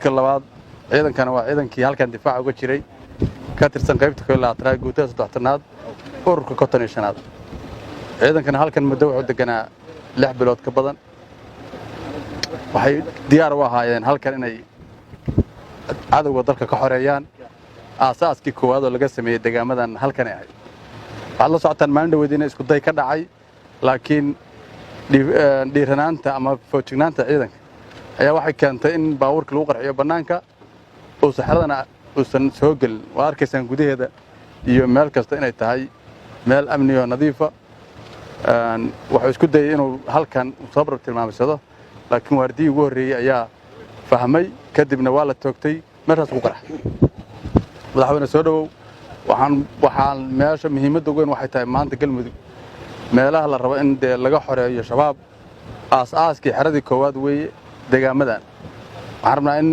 marka labaad ciidankana waa ciidankii halkan difaac uga jiray ka tirsan qaybta 12 guutada 3-aad ururka 55aad ciidankana halkan muddo wuxuu deganaa 6 bilood ka badan waxay diyaar u ahaayeen halkan inay cadawga dalka ka xoreeyaan aasaaskii koowaad oo laga sameeyay deegaamadan halkan ay ahayd waxaad la socotaan maalin dhaweydina isku day ka dhacay laakiin dhiiranaanta ama foojignaanta ciidanka ayaa waxay keentay in baabuurka lagu qarxiyo bannaanka oo saxradana uusan soo gelin waa arkaysaan gudaheeda iyo meel kasta inay tahay meel amni oo nadiifa wuxuu isku dayay inuu halkan sabr tilmaamsado laakiin waardii ugu horeeyay ayaa fahmay kadibna waa la toogtay meeshaas ku qarxay madaxweyne soo dhawow waxaan meesha muhiimadda ugu weyn waxay tahay maanta galmudug meelaha la rabo in laga xoreeyo shabaab aaskii xeradii koowaad weeye deegaamadan waxaan rabnaa in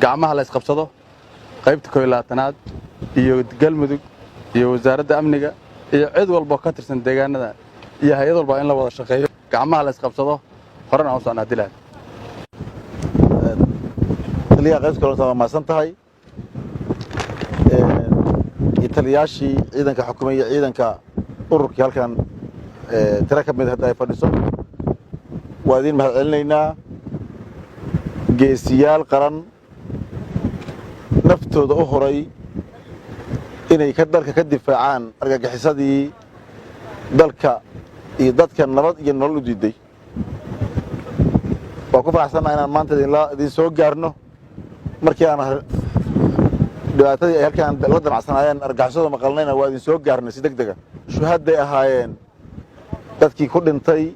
gacmaha la isqabsado qaybta 12aad iyo galmudug iyo wasaaradda amniga iyo cid walba ka tirsan deegaanada iyo hay'ad walba in la wada shaqeeyo gacmaha la isqabsado horena aan soo naadilaan taliya qaybta 12 waa maasan tahay taliyaashii ciidanka xukuumadda ciidanka ururkii halkan tira ka mid ah ay fadhiso waa idin mahad celinaynaa geesiyaal qaran naftooda u horay inay dalka ka difaacaan argagixisadii dalka iyo dadka nabad iyo nolol u diiday waa ku faraxsanahay inaan maanta idin soo gaarno markii aan dhibaatadii ay halkan la damacsanaayeen argagixisada maqalnayna waa idin soo gaarnay si degdega shuhaday ahaayeen dadkii ku dhintay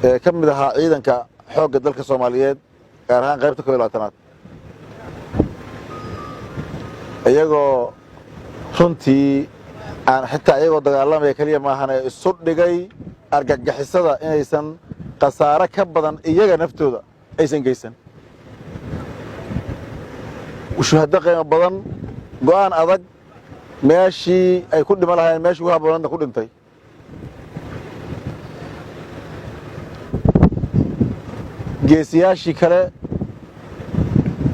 ee ka mid ahaa ciidanka xoogga dalka Soomaaliyeed gaar ahaan qaybta 12aad ayagoo runtii aan xitaa ayagoo dagaalamaya kaliya maahan isu dhigay argagixisada inaysan qasaare ka badan iyaga naftooda aysan geysan shuhada qiimo badan go'aan adag meeshii ay ku dhima lahaayeen meeshii ugu habboonada ku dhintay geesiyaashii kale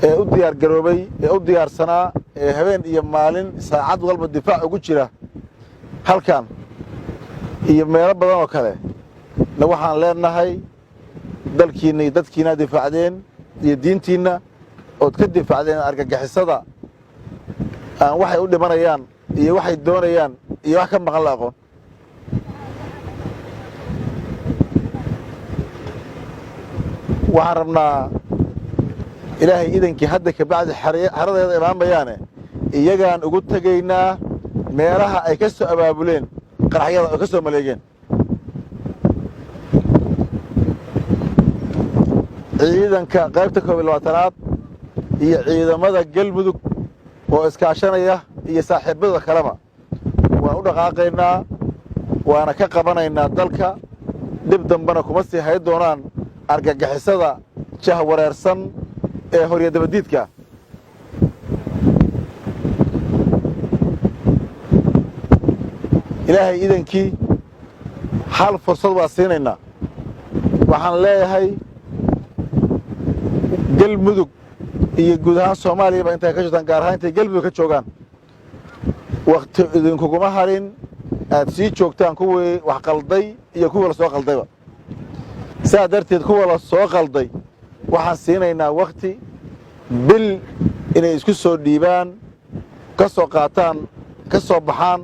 ee u diyaar garoobay ee u diyaarsanaa ee habeen iyo maalin saacad walba difaac ugu jira halkan iyo meelo badan oo kale na waxaan leenahay dalkiina iyo dadkiina difaacdeen iyo diintiina ood ka difaacdeen argagixisada aan waxay u dhimanayaan iyo waxay doonayaan iyo wax ka maqan la aqoon waxaan rabnaa ilaahay idankii hadda ka bacdi xaradeeda imaamayaane iyagaan ugu tegaynaa meelaha ay ka soo abaabuleen qaraxyada oo ka soo maleegeen ciidanka qaybta 12aad iyo ciidamada galmudug oo iskaashanaya iyo saaxiibada kaleba waan u dhaqaaqaynaa waana ka qabanaynaa dalka dib dambana kuma sii hay doonaan argagixisada jahwareersan ee horyadabadiidka ilaahay idankii hal fursad waa siinaynaa waxaan leeyahay galmudug iyo guud ahaan Soomaaliya intay ka jirtaan gaar ahaan intay galmudug ka joogaan waqti idinkuguma harin aad sii joogtaan kuwii wax qalday iyo kuwa la soo qaldayba saa darteed kuwa la soo qalday waxaan siinaynaa waqti bil inay isku soo dhiibaan ka soo qaataan ka soo baxaan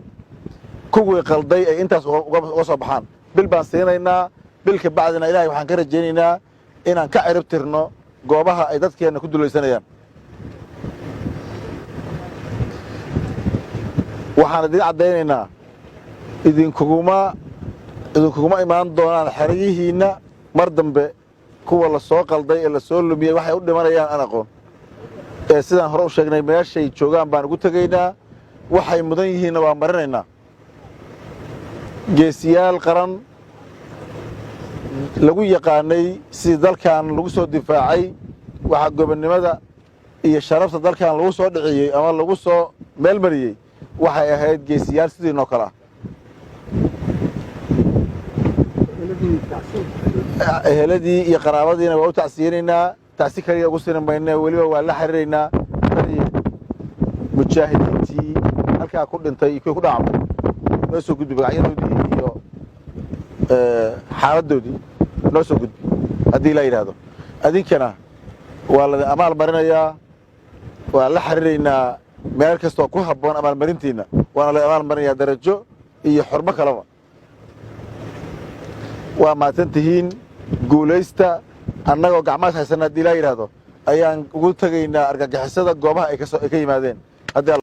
kuwii qalday ay intaas uga soo baxaan bil baan siinaynaa bilka bacdina ilaahay waxaan ka rajaynaynaa inaan ka cirib tirno goobaha ay dadkeena ku dulaysanayaan waxaan idin cadaynaynaa idinkuguma imaan doonaan xeriyihiina mar dambe kuwa la soo qalday ee la soo lumiyay waxay u dhimanayaan aan aqoon ee sidaan hore u sheegnay meeshay joogaan baan ugu tegaynaa waxay mudan yihiinna waa marinaynaa geesiyaal qaran lagu yaqaanay sidii dalkan lagu soo difaacay waxa gobonnimada iyo sharafta dalkan lagu soo dhiciyey ama lagu soo meelmariyey waxay ahayd geesiyaal sidii noo kala eheladii iyo qaraabadiina waa u tacsiyeenaynaa taasi kaliya ugu sirin mayne weliba waa la xiriiraynaa mujaahidiintii halkaa ku dhintay iyo kuwii ku dhaacmay noo soo gudbi magacyadoodii iyo xaaladdoodii noo soo gudbi haddii la yidhaahdo adinkana waa la amaal marinayaa waa la xiriiraynaa meel kastoo ku habboon amaalmarintiinna waana la amaal marinayaa darajo iyo xurmo kaleba waa mahadsan tihiin guulaysta annagoo gacmaad haysanna haddii la yidhaahdo ayaan ugu tegaynaa argagixisada goobaha ay ka yimaadeen.